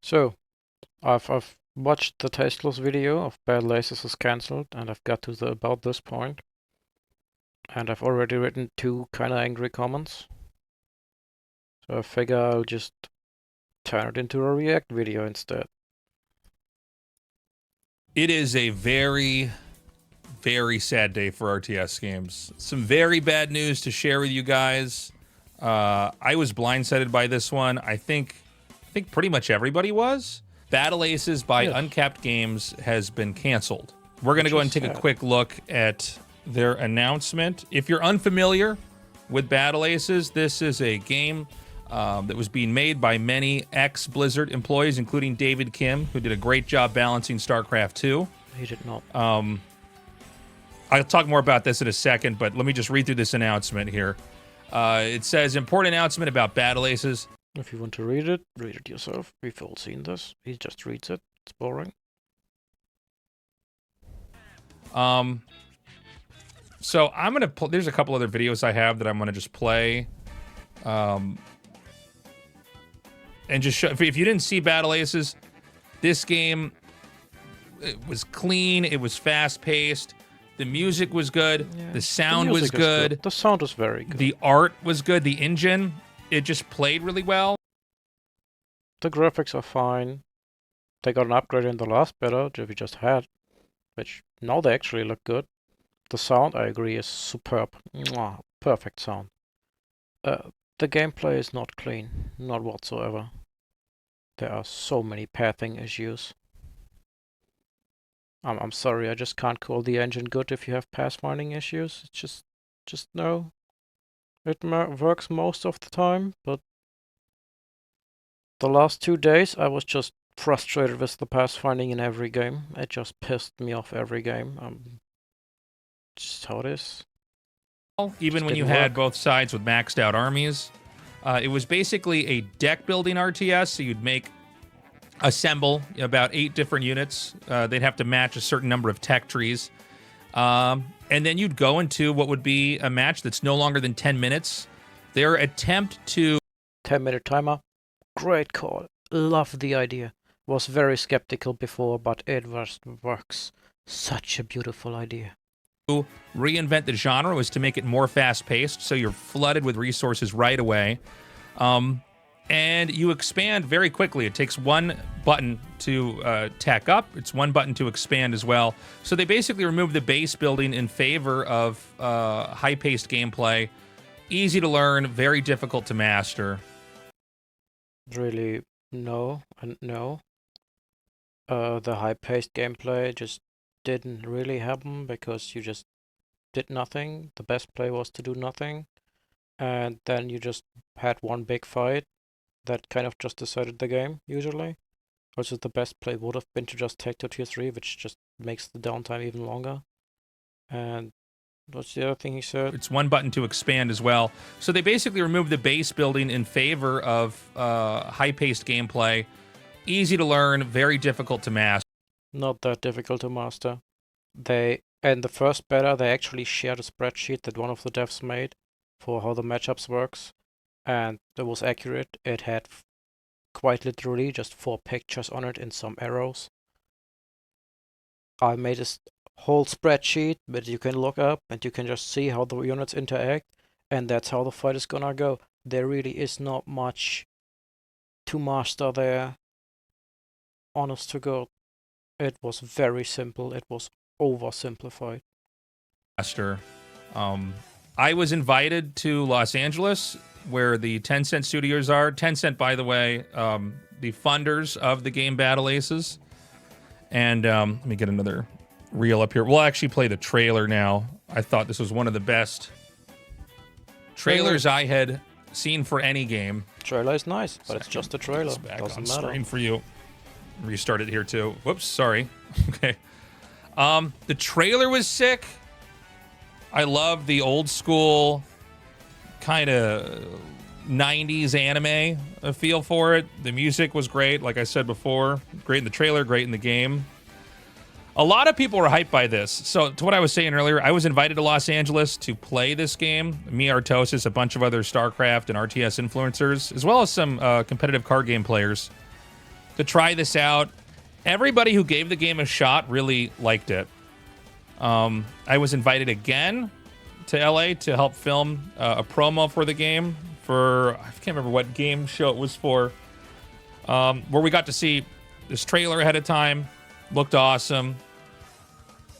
So, I've watched the tasteless video of Bad Laces is cancelled, and I've got to the about this point, and I've already written two kinda angry comments. So I figure I'll just turn it into a React video instead. It is a very, very sad day for RTS games. Some very bad news to share with you guys. I was blindsided by this one. I think pretty much everybody was. Battle Aces by Uncapped Games has been canceled. We're going to go and take a quick look at their announcement. If you're unfamiliar with Battle Aces, this is a game that was being made by many ex-Blizzard employees, including David Kim, who did a great job balancing StarCraft 2. He did not. I'll talk more about this in a second, but let me just read through this announcement here. It says, important announcement about Battle Aces. If you want to read it yourself. We've all seen this. He just reads it. It's boring. So I'm gonna there's a couple other videos I have that I'm gonna just play, and just show. If you didn't see Battle Aces, this game, it was clean. It was fast paced. The music was good. Yeah, the sound was good. The sound was very good. The art was good. The engine, it just played really well. The graphics are fine. They got an upgrade in the last beta that we just had, which now they actually look good. The sound, I agree, is superb. Mwah, perfect sound. The gameplay is not clean, not whatsoever. There are so many pathing issues. I'm sorry, I just can't call the engine good if you have pathfinding issues. It's just no. It works most of the time, but the last 2 days I was just frustrated with the pathfinding in every game. It just pissed me off every game. Just how it is. Even when you had both sides with maxed out armies, it was basically a deck building RTS. So you'd assemble about 8 different units. They'd have to match a certain number of tech trees. And then you'd go into what would be a match that's no longer than 10 minutes. Their attempt to... 10-minute timer. Great call. Love the idea. Was very skeptical before, but it works. Such a beautiful idea. Reinvent the genre was to make it more fast-paced, so you're flooded with resources right away. And you expand very quickly. It takes one button to tack up. It's one button to expand as well. So they basically removed the base building in favor of high-paced gameplay. Easy to learn, very difficult to master. Really, no and no. The high-paced gameplay just didn't really happen because you just did nothing. The best play was to do nothing. And then you just had one big fight that kind of just decided the game, usually. Also, the best play would have been to just take to tier 3, which just makes the downtime even longer. And what's the other thing he said? It's one button to expand as well. So they basically removed the base building in favor of high-paced gameplay. Easy to learn, very difficult to master. Not that difficult to master. In the first beta, they actually shared a spreadsheet that one of the devs made for how the matchups works. And it was accurate. It had quite literally just 4 pictures on it and some arrows. I made a whole spreadsheet that you can look up and you can just see how the units interact, and that's how the fight is gonna go. There really is not much to master there. Honest to God, it was very simple. It was oversimplified. I was invited to Los Angeles, where the Tencent studios are. Tencent, by the way, the funders of the game Battle Aces. And let me get another reel up here. We'll actually play the trailer now. I thought this was one of the best trailers I had seen for any game. Trailer is nice, but it's just a trailer. It's back on screen for you. Restart it here too. Whoops, sorry. Okay. The trailer was sick. I love the old school kind of 90s anime feel for it. The music was great, like I said before. Great in the trailer, great in the game. A lot of people were hyped by this. So to what I was saying earlier, I was invited to Los Angeles to play this game. Me, Artosis, a bunch of other StarCraft and RTS influencers, as well as some competitive card game players. to try this out. Everybody who gave the game a shot really liked it. I was invited again to LA to help film a promo for the game for, I can't remember what game show it was for, where we got to see this trailer ahead of time. Looked awesome.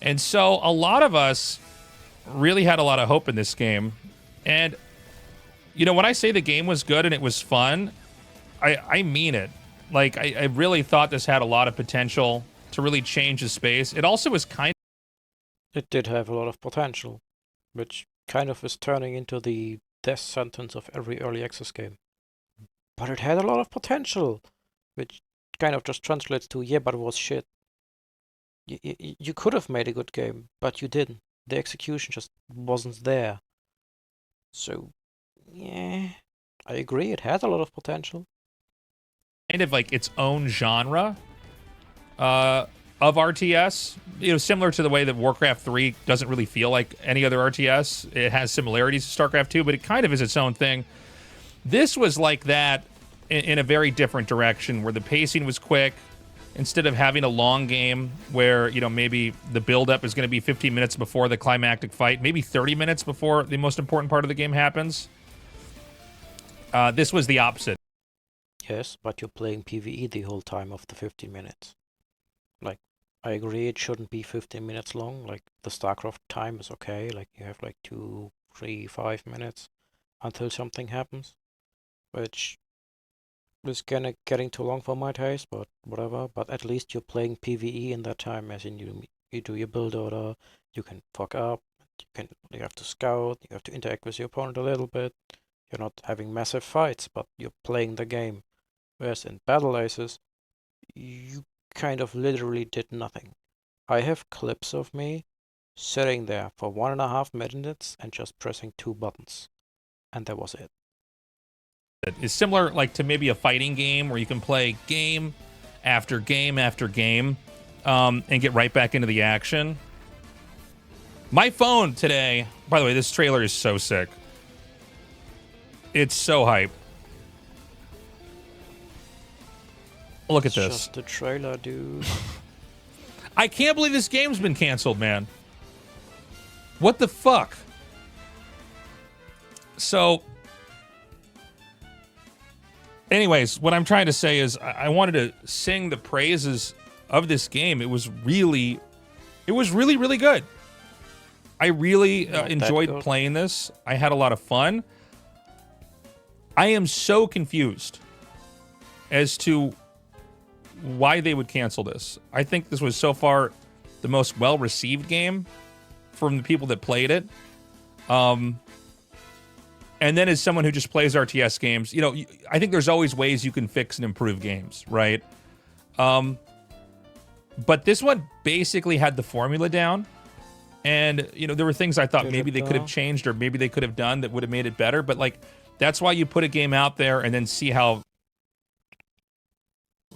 And so a lot of us really had a lot of hope in this game. And, you know, when I say the game was good and it was fun, I mean it. Like, I really thought this had a lot of potential to really change the space. It also was kind It did have a lot of potential, which kind of is turning into the death sentence of every early access game. But it had a lot of potential, which kind of just translates to, yeah, but it was shit. You could have made a good game, but you didn't. The execution just wasn't there. So, yeah, I agree, it had a lot of potential. of like its own genre of RTS. You know, similar to the way that Warcraft 3 doesn't really feel like any other RTS. It has similarities to StarCraft 2, but it kind of is its own thing. This was like that in a very different direction, where the pacing was quick. Instead of having a long game where, you know, maybe the build-up is going to be 15 minutes before the climactic fight, maybe 30 minutes before the most important part of the game happens. This was the opposite. Yes, but you're playing PvE the whole time of the 15 minutes. Like, I agree it shouldn't be 15 minutes long. Like, the StarCraft time is okay. Like, you have like 2, 3, 5 minutes until something happens, which is getting too long for my taste, but whatever. But at least you're playing PvE in that time, as in you do your build order, you can fuck up, you have to scout, you have to interact with your opponent a little bit. You're not having massive fights, but you're playing the game. Whereas in Battle Aces, you kind of literally did nothing. I have clips of me sitting there for 1.5 minutes and just pressing 2 buttons. And that was it. It's similar, like, to maybe a fighting game where you can play game after game after game and get right back into the action. My phone today, by the way, this trailer is so sick. It's so hype. Look at this. Just the trailer, dude. I can't believe this game's been canceled, man. What the fuck? So, anyways, what I'm trying to say is I wanted to sing the praises of this game. It was really, really good. I really enjoyed playing this. I had a lot of fun. I am so confused as to why they would cancel this. I think this was so far the most well-received game from the people that played it. And then as someone who just plays RTS games, you know, I think there's always ways you can fix and improve games, right? But this one basically had the formula down. And, you know, there were things I thought maybe they could have changed or maybe they could have done that would have made it better. But, like, that's why you put a game out there and then see how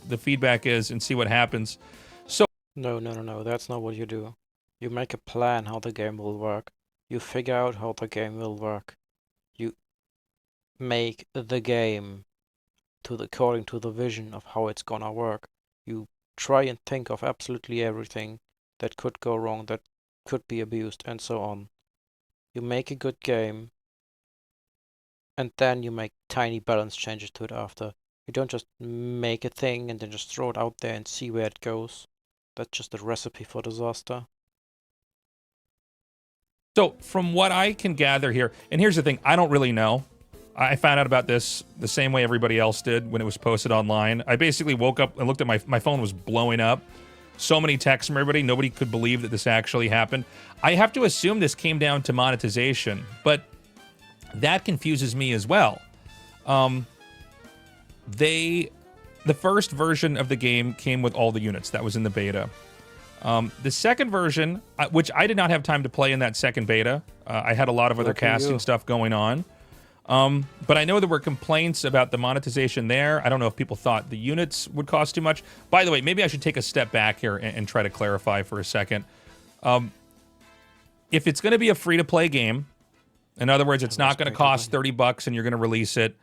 the feedback is and see what happens. So No, that's not what you do. You make a plan how the game will work. You figure out how the game will work. You make the game according to the vision of how it's gonna work. You try and think of absolutely everything that could go wrong, that could be abused, and so on. You make a good game, and then you make tiny balance changes to it after. You don't just make a thing and then just throw it out there and see where it goes. That's just a recipe for disaster. So from what I can gather here, and here's the thing, I don't really know. I found out about this the same way everybody else did when it was posted online. I basically woke up and looked at my phone was blowing up. So many texts from everybody. Nobody could believe that this actually happened. I have to assume this came down to monetization, but that confuses me as well. The first version of the game came with all the units. That was in the beta. The second version, which I did not have time to play in that second beta. I had a lot of other casting stuff going on. But I know there were complaints about the monetization there. I don't know if people thought the units would cost too much. By the way, maybe I should take a step back here and try to clarify for a second. If it's going to be a free-to-play game, in other words, it's not going to cost $30 and you're going to release it,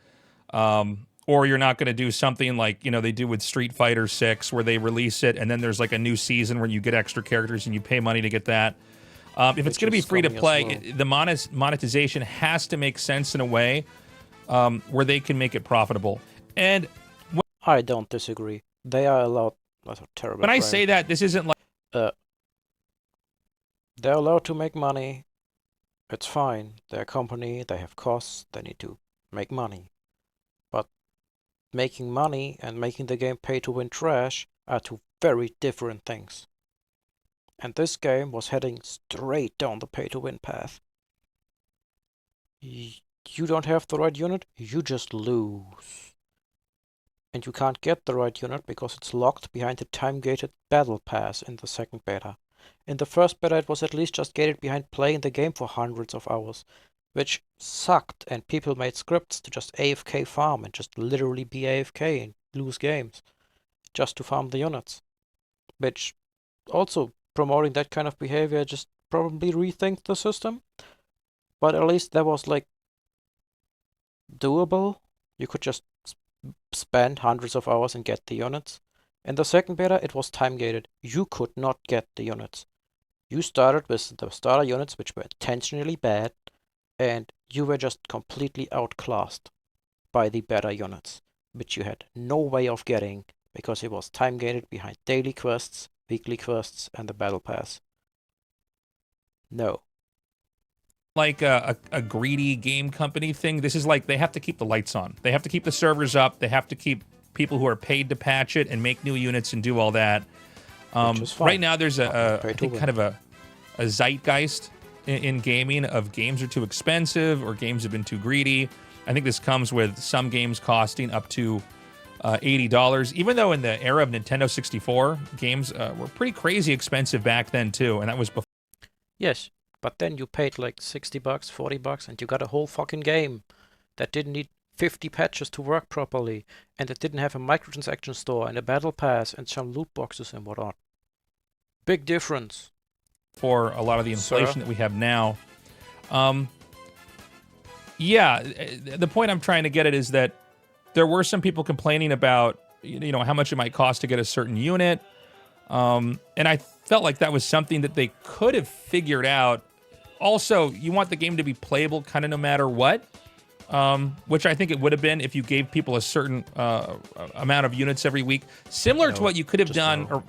or you're not going to do something like they do with Street Fighter 6, where they release it and then there's like a new season where you get extra characters and you pay money to get that. If it's Which going to be is free to coming as play, well. the monetization has to make sense in a way where they can make it profitable. And I don't disagree. They are allowed. That's a terrible when I frame. say that, this isn't like Uh, they're allowed to make money. It's fine. They're a company. They have costs. They need to make money. But making money and making the game pay to win trash are two very different things. And this game was heading straight down the pay to win path. You don't have the right unit, you just lose. And you can't get the right unit because it's locked behind the time-gated battle pass in the second beta. In the first beta it was at least just gated behind playing the game for hundreds of hours, which sucked, and people made scripts to just AFK farm and just literally be AFK and lose games just to farm the units. Which also, promoting that kind of behavior just probably rethink the system. But at least that was like doable. You could just spend hundreds of hours and get the units. In the second beta, it was time gated. You could not get the units. You started with the starter units, which were intentionally bad, and you were just completely outclassed by the better units, which you had no way of getting because it was time gated behind daily quests, weekly quests, and the battle pass. No. like a greedy game company thing. This is like they have to keep the lights on. They have to keep the servers up. They have to keep people who are paid to patch it and make new units and do all that. Which is fine. Right now, there's I Pay to think win. kind of a zeitgeist in gaming of games are too expensive or games have been too greedy. I think this comes with some games costing up to $80, even though in the era of Nintendo 64, games were pretty crazy expensive back then too, and that was before. Yes, but then you paid like $60, $40, and you got a whole fucking game that didn't need 50 patches to work properly, and it didn't have a microtransaction store and a battle pass and some loot boxes and whatnot. Big difference. For a lot of the inflation that we have now. Yeah, the point I'm trying to get at is that there were some people complaining about how much it might cost to get a certain unit, and I felt like that was something that they could have figured out. Also, you want the game to be playable kind of no matter what, which I think it would have been if you gave people a certain amount of units every week, similar to what you could have done, or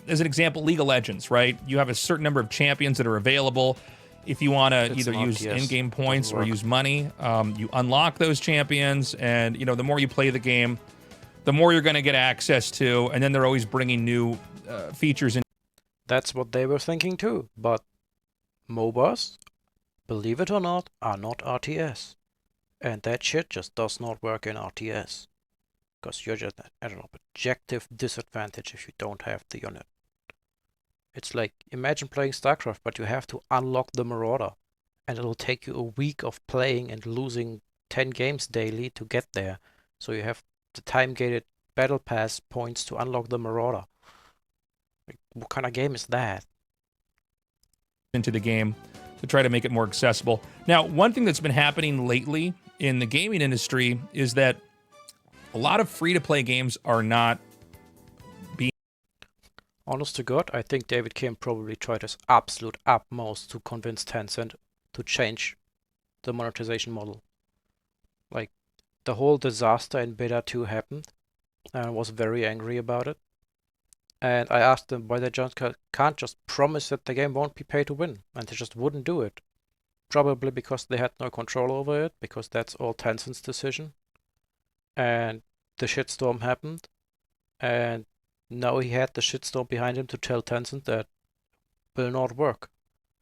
as an example, League of Legends, right? You have a certain number of champions that are available. If you want to either use in-game points or use money, you unlock those champions, and the more you play the game, the more you're going to get access to, and then they're always bringing new features in. That's what they were thinking too, but MOBAs, believe it or not, are not RTS. And that shit just does not work in RTS. Because you're just at an objective disadvantage if you don't have the unit. It's like, imagine playing StarCraft, but you have to unlock the Marauder. And it'll take you a week of playing and losing 10 games daily to get there. So you have the time-gated battle pass points to unlock the Marauder. Like, what kind of game is that? Into the game to try to make it more accessible. Now, one thing that's been happening lately in the gaming industry is that a lot of free-to-play games are not being... Honest to God, I think David Kim probably tried his absolute utmost to convince Tencent to change the monetization model. Like, the whole disaster in Beta 2 happened, and I was very angry about it. And I asked them why they just can't just promise that the game won't be pay to win, and they just wouldn't do it. Probably because they had no control over it, because that's all Tencent's decision. And the shitstorm happened, and now he had the shitstorm behind him to tell Tencent that will not work.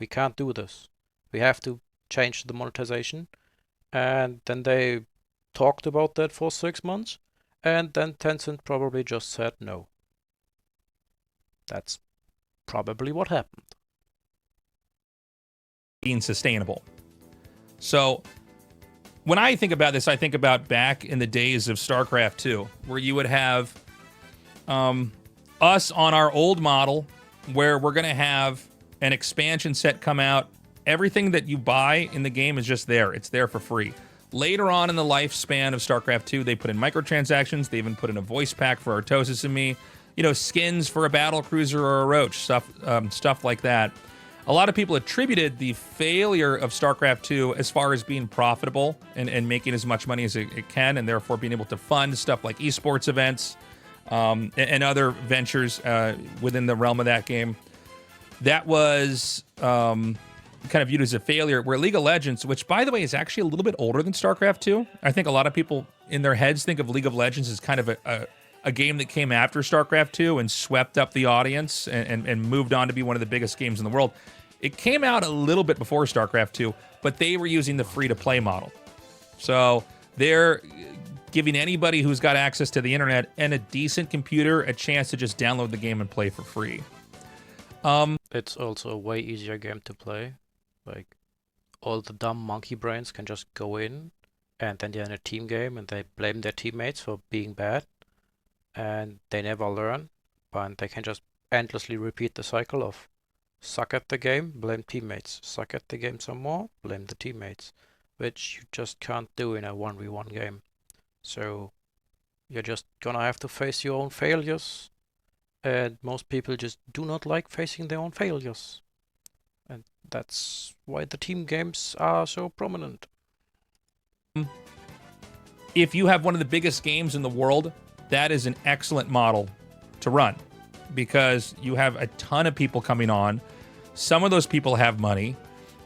We can't do this. We have to change the monetization. And then they talked about that for 6 months, and then Tencent probably just said no. That's probably what happened. Being sustainable. So when I think about this, I think about back in the days of StarCraft 2, where you would have us on our old model, where we're going to have an expansion set come out. Everything that you buy in the game is just there. It's there for free. Later on in the lifespan of StarCraft 2, they put in microtransactions. They even put in a voice pack for Artosis and me. You know, skins for a battle cruiser or a roach, stuff like that. A lot of people attributed the failure of StarCraft 2 as far as being profitable and making as much money as it can, and therefore being able to fund stuff like esports events and other ventures within the realm of that game. That was kind of viewed as a failure, where League of Legends, which, by the way, is actually a little bit older than StarCraft 2. I think a lot of people in their heads think of League of Legends as kind of a game that came after StarCraft 2 and swept up the audience and moved on to be one of the biggest games in the world. It came out a little bit before StarCraft 2, but they were using the free-to-play model. So they're giving anybody who's got access to the internet and a decent computer a chance to just download the game and play for free. It's also a way easier game to play. Like, all the dumb monkey brains can just go in, and then they're in a team game, and they blame their teammates for being bad, and they never learn, but they can just endlessly repeat the cycle of suck at the game, blame teammates, suck at the game some more, blame the teammates, which you just can't do in a 1v1 game. So you're just gonna have to face your own failures, and most people just do not like facing their own failures. And that's why the team games are so prominent. If you have one of the biggest games in the world, that is an excellent model to run, because you have a ton of people coming on. Some of those people have money.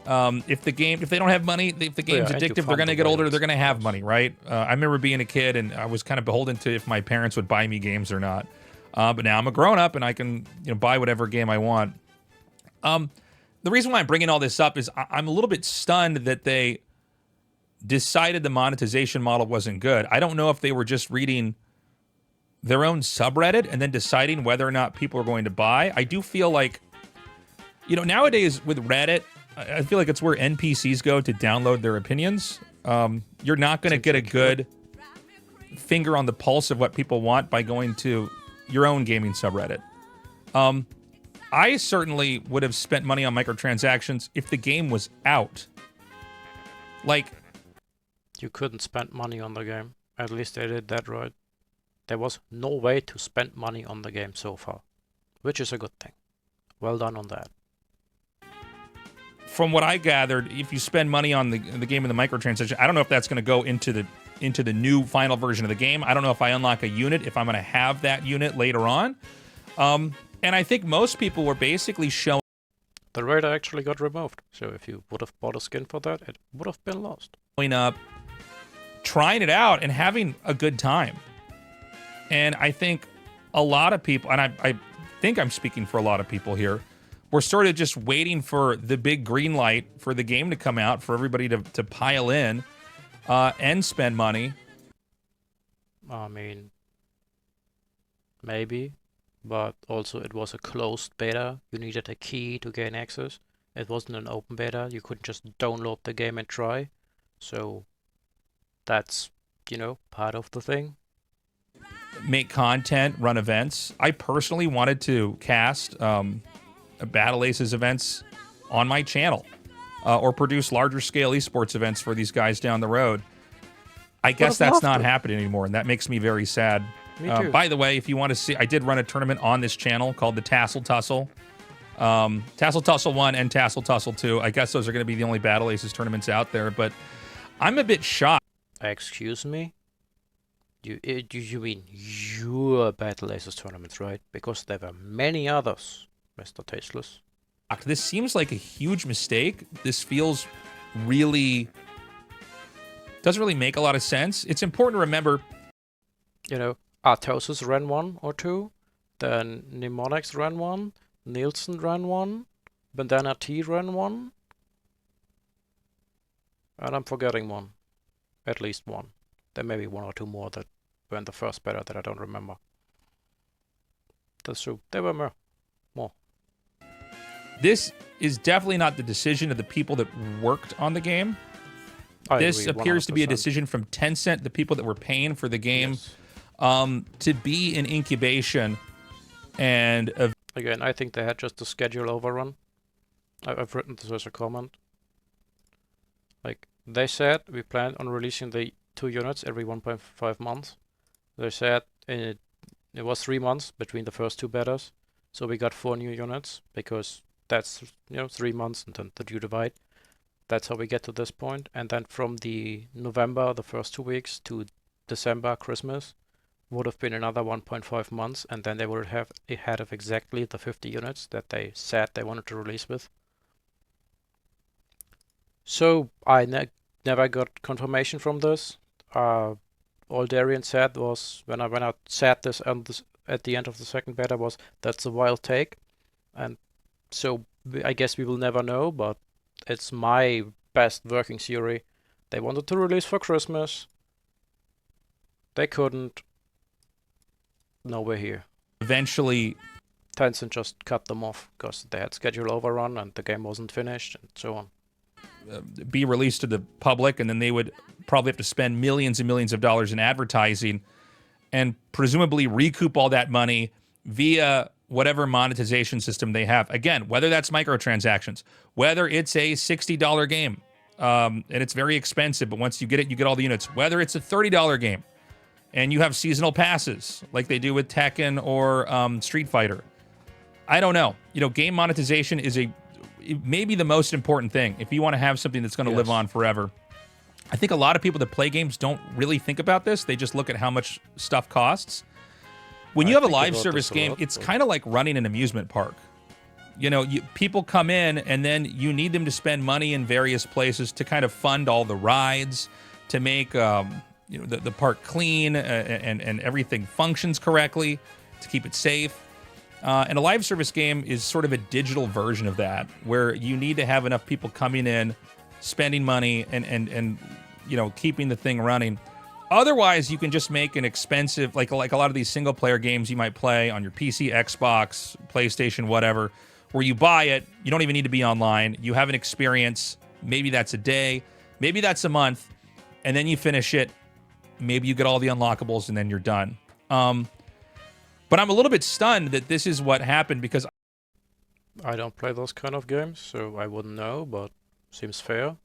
If they don't have money, if the game's addictive, they're going to get older, they're going to have money, right? I remember being a kid, and I was kind of beholden to if my parents would buy me games or not. But now I'm a grown-up, and I can buy whatever game I want. The reason why I'm bringing all this up is I'm a little bit stunned that they decided the monetization model wasn't good. I don't know if they were just reading their own subreddit and then deciding whether or not people are going to buy. I do feel like, nowadays with Reddit, I feel like it's where NPCs go to download their opinions. You're not going to get a good finger on the pulse of what people want by going to your own gaming subreddit. I certainly would have spent money on microtransactions if the game was out. Like, you couldn't spend money on the game. At least they did that right. There was no way to spend money on the game so far, which is a good thing. Well done on that. From what I gathered, if you spend money on the game in the microtransaction, I don't know if that's going to go into the new final version of the game. I don't know if I unlock a unit, if I'm going to have that unit later on. And I think most people were basically showing... The radar actually got removed, so if you would have bought a skin for that, it would have been lost. Up, trying it out, and having a good time. And I think a lot of people, and I think I'm speaking for a lot of people here, we're sort of just waiting for the big green light for the game to come out, for everybody to pile in and spend money. I mean, maybe. But also it was a closed beta. You needed a key to gain access. It wasn't an open beta. You couldn't just download the game and try. So that's, part of the thing. Make content, run events. I personally wanted to cast Battle Aces events on my channel or produce larger scale esports events for these guys down the road. I guess that's not happening anymore, and that makes me very sad. By the way, if you want to see, I did run a tournament on this channel called the Tassel Tussle. Tassel Tussle 1 and Tassel Tussle 2. I guess those are going to be the only Battle Aces tournaments out there, but I'm a bit shocked. Excuse me? You mean your Battle Aces tournaments, right? Because there were many others, Mr. Tasteless. This seems like a huge mistake. This feels really... doesn't really make a lot of sense. It's important to remember... Artosis ran 1 or 2, then Mnemonix ran 1, Nielsen ran 1, Bandana T ran 1, and I'm forgetting one. At least one. There may be 1 or 2 more that were in the first beta that I don't remember. That's true. There were more. This is definitely not the decision of the people that worked on the game. This appears to be a decision from Tencent, the people that were paying for the game. Yes. To be in incubation and... Again, I think they had just a schedule overrun. I've written this as a comment. Like, They said we planned on releasing the 2 units every 1.5 months. They said it was 3 months between the first two betas, so we got 4 new units because that's 3 months and then the due divide. That's how we get to this point. And then from the November, the first 2 weeks, to December, Christmas, would have been another 1.5 months, and then they would have ahead of exactly the 50 units that they said they wanted to release with. So I never got confirmation from this. All Darian said was when I said this, at the end of the second beta was that's a wild take, and so I guess we will never know. But it's my best working theory. They wanted to release for Christmas. They couldn't. Now we're here. Eventually, Tencent just cut them off because they had schedule overrun and the game wasn't finished and so on. be released to the public, and then they would probably have to spend millions and millions of dollars in advertising and presumably recoup all that money via whatever monetization system they have. Again, whether that's microtransactions, whether it's a $60 game, and it's very expensive, but once you get it, you get all the units. Whether it's a $30 game and you have seasonal passes like they do with Tekken or Street Fighter. I don't know. Game monetization is maybe the most important thing if you want to have something that's going to live on forever. I think a lot of people that play games don't really think about this. They just look at how much stuff costs. When you have a live service game, it's kind of like running an amusement park. People come in and then you need them to spend money in various places to kind of fund all the rides, to make the park clean and everything functions correctly, to keep it safe. And a live service game is sort of a digital version of that, where you need to have enough people coming in, spending money, and keeping the thing running. Otherwise, you can just make an expensive, like a lot of these single player games you might play on your PC, Xbox, PlayStation, whatever, where you buy it, you don't even need to be online. You have an experience. Maybe that's a day, maybe that's a month, and then you finish it. Maybe you get all the unlockables, and then you're done. But I'm a little bit stunned that this is what happened, because I don't play those kind of games, so I wouldn't know, but seems fair.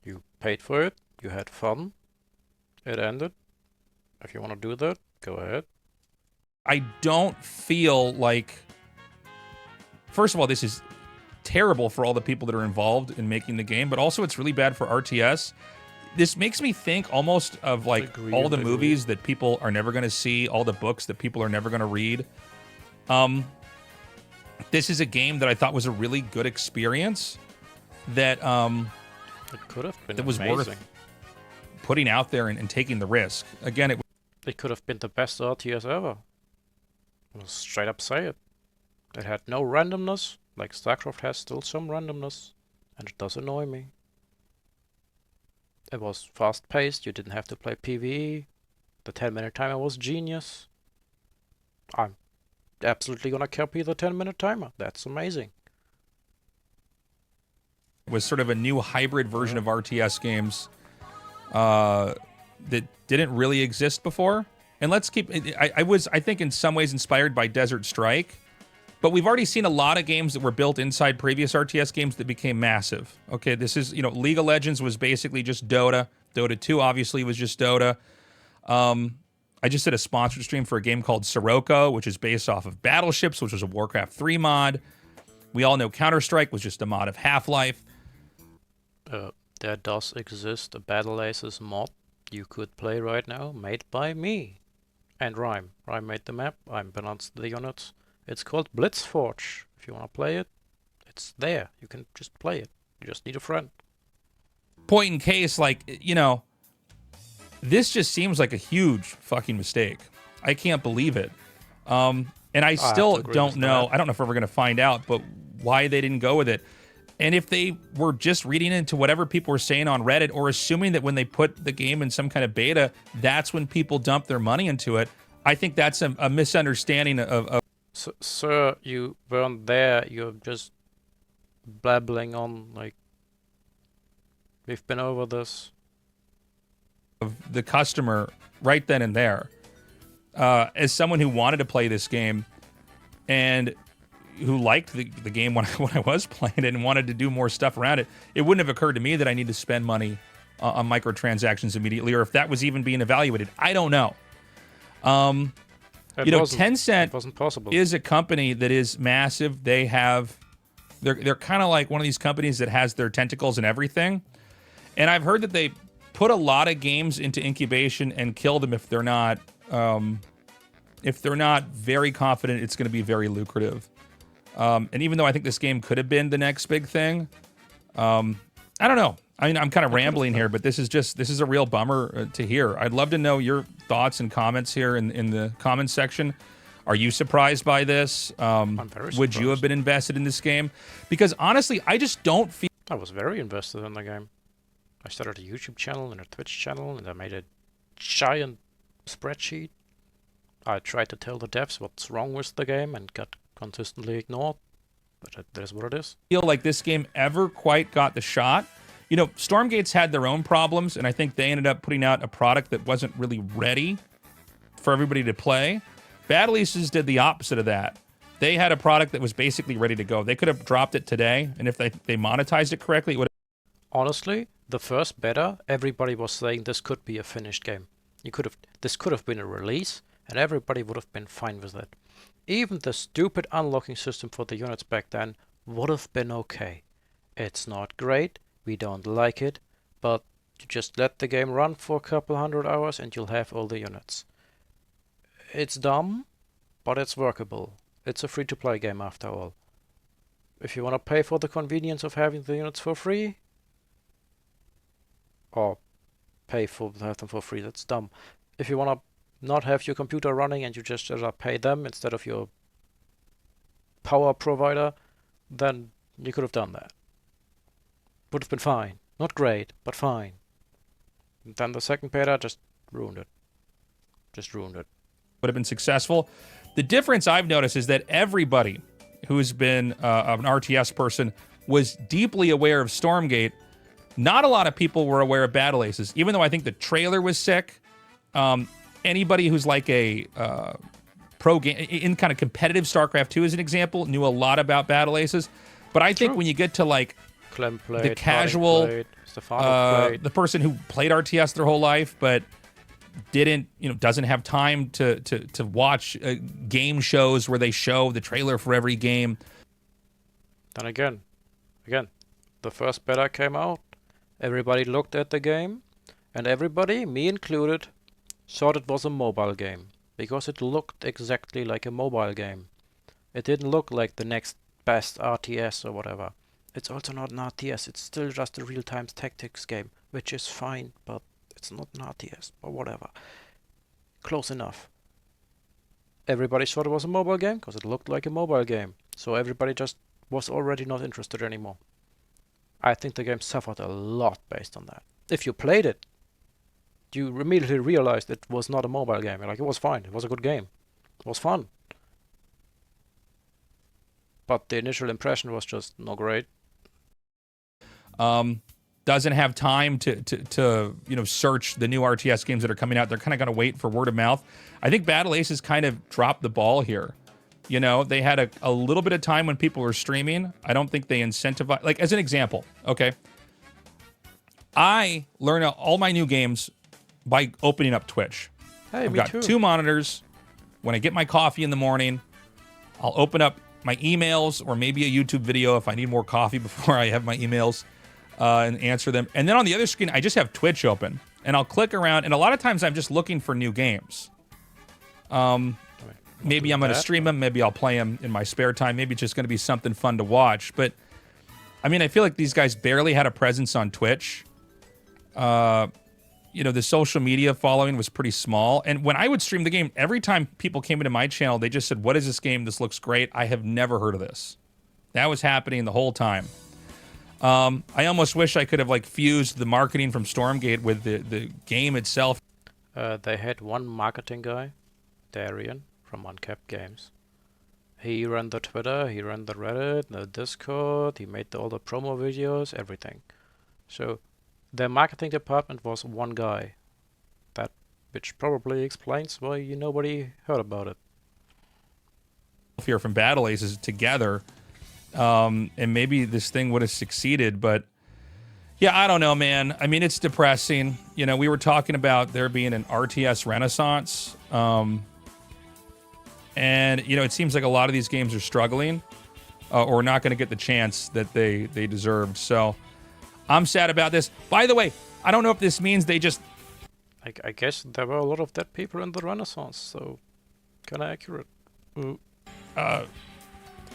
You paid for it, you had fun, it ended. If you want to do that, go ahead. I don't feel like... First of all, this is terrible for all the people that are involved in making the game, but also it's really bad for RTS. This makes me think almost of like all the movies that people are never going to see, all the books that people are never going to read. This is a game that I thought was a really good experience that it could have been that was worth putting out there and taking the risk. Again, it could have been the best RTS ever. I'll straight up say it. It had no randomness, like StarCraft has still some randomness, and it does annoy me. It was fast-paced, you didn't have to play PvE. The 10-minute timer was genius. I'm absolutely gonna copy the 10-minute timer. That's amazing. It was sort of a new hybrid version of RTS games that didn't really exist before. And let's keep... I was, I think, in some ways inspired by Desert Strike. But we've already seen a lot of games that were built inside previous RTS games that became massive. Okay, this is, League of Legends was basically just Dota. Dota 2 obviously was just Dota. I just did a sponsored stream for a game called Sirocco, which is based off of Battleships, which was a Warcraft 3 mod. We all know Counter-Strike was just a mod of Half-Life. There does exist a Battle Aces mod you could play right now, made by me. And Rhyme. Rhyme made the map, I balanced the units. It's called Blitzforge. If you want to play it, it's there. You can just play it. You just need a friend. Point in case, this just seems like a huge fucking mistake. I can't believe it. And I still don't know. I don't know if we're ever going to find out, but why they didn't go with it. And if they were just reading into whatever people were saying on Reddit, or assuming that when they put the game in some kind of beta, that's when people dump their money into it, I think that's a misunderstanding of Sir, you weren't there. You're just blabbling on like we've been over this. Of the customer right then and there. As someone who wanted to play this game and who liked the game when I was playing it and wanted to do more stuff around it, it wouldn't have occurred to me that I need to spend money on microtransactions immediately, or if that was even being evaluated. I don't know. Tencent wasn't possible. is a company that is massive. They're kind of like one of these companies that has their tentacles in everything. And I've heard that they put a lot of games into incubation and kill them if they're not very confident it's going to be very lucrative. And even though I think this game could have been the next big thing, I don't know. I mean, I'm kind of rambling here, but this is a real bummer to hear. I'd love to know your thoughts and comments here in the comments section. Are you surprised by this? I'm very surprised. Would you have been invested in this game? Because honestly, I just don't feel... I was very invested in the game. I started a YouTube channel and a Twitch channel, and I made a giant spreadsheet. I tried to tell the devs what's wrong with the game and got consistently ignored. But that is what it is. Feel like this game ever quite got the shot. You know, Stormgate's had their own problems, and I think they ended up putting out a product that wasn't really ready for everybody to play. Battle Aces did the opposite of that. They had a product that was basically ready to go. They could have dropped it today, and if they monetized it correctly, it would have... Honestly, the first beta, everybody was saying this could be a finished game. This could have been a release, and everybody would have been fine with it. Even the stupid unlocking system for the units back then would have been okay. It's not great, we don't like it, but you just let the game run for a couple 100 hours and you'll have all the units. It's dumb, but it's workable. It's a free-to-play game after all. If you want to pay for the convenience of having the units for free, or pay for have them for free, that's dumb. If you want to not have your computer running and you just pay them instead of your power provider, then you could have done that. Would have been fine. Not great, but fine. And then the second beta just ruined it. Would have been successful. The difference I've noticed is that everybody who's been an RTS person was deeply aware of Stormgate. Not a lot of people were aware of Battle Aces, even though I think the trailer was sick. Anybody who's like a pro game in kind of competitive StarCraft 2 as an example knew a lot about Battle Aces. But I think when you get to like Clem played, the casual, the person who played RTS their whole life but doesn't have time to watch game shows where they show the trailer for every game. Then again, the first beta came out. Everybody looked at the game, and everybody, me included, thought it was a mobile game because it looked exactly like a mobile game. It didn't look like the next best RTS or whatever. It's also not an RTS. It's still just a real-time tactics game, which is fine, but it's not an RTS or whatever. Close enough. Everybody thought it was a mobile game because it looked like a mobile game. So everybody just was already not interested anymore. I think the game suffered a lot based on that. If you played it, you immediately realized it was not a mobile game. You're like, it was fine. It was a good game. It was fun. But the initial impression was just not great. Doesn't have time to search the new RTS games that are coming out. They're kind of going to wait for word of mouth. I think Battle Aces kind of dropped the ball here. You know, they had a little bit of time when people were streaming. I don't think they incentivized. Like, as an example, okay, I learn all my new games by opening up Twitch. Hey, I've got too. 2 monitors. When I get my coffee in the morning, I'll open up my emails or maybe a YouTube video if I need more coffee before I have my emails and answer them. And then on the other screen, I just have Twitch open. And I'll click around. And a lot of times I'm just looking for new games. Maybe I'm going to stream them. Maybe I'll play them in my spare time. Maybe it's just going to be something fun to watch. But, I mean, I feel like these guys barely had a presence on Twitch. The social media following was pretty small. And when I would stream the game, every time people came into my channel, they just said, "What is this game? This looks great. I have never heard of this." That was happening the whole time. I almost wish I could have fused the marketing from Stormgate with the game itself. They had one marketing guy, Darian, from Uncapped Games. He ran the Twitter, he ran the Reddit, the Discord, he made all the promo videos, everything. So their marketing department was one guy. Which probably explains why nobody heard about it. Here from Battle Aces together, and maybe this thing would have succeeded, but Yeah, I don't know, man. I mean, it's depressing. You know, we were talking about there being an RTS renaissance. And, you know, it seems like a lot of these games are struggling or not going to get the chance that they deserved. So I'm sad about this. By the way, I don't know if this means they just... I guess there were a lot of dead people in the Renaissance, so kind of accurate.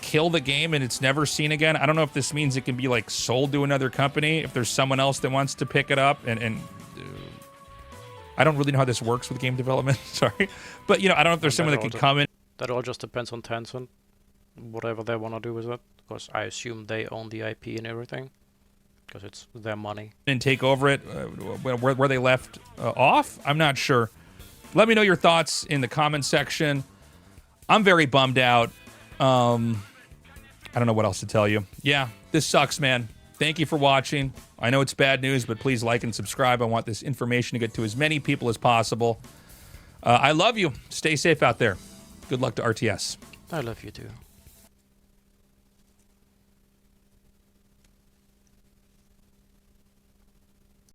kill the game and it's never seen again. I don't know if this means it can be like sold to another company if there's someone else that wants to pick it up and I don't really know how this works with game development. Sorry, but you know, I don't know if there's someone that can come in. That all just depends on Tencent, whatever they want to do with it, because I assume they own the IP and everything, because it's their money. And take over it where they left off. I'm not sure. Let me know your thoughts in the comment section. I'm very bummed out. I don't know what else to tell you. Yeah, this sucks, man. Thank you for watching. I know it's bad news, but please like and subscribe. I want this information to get to as many people as possible. I love you. Stay safe out there. Good luck to RTS. I love you too.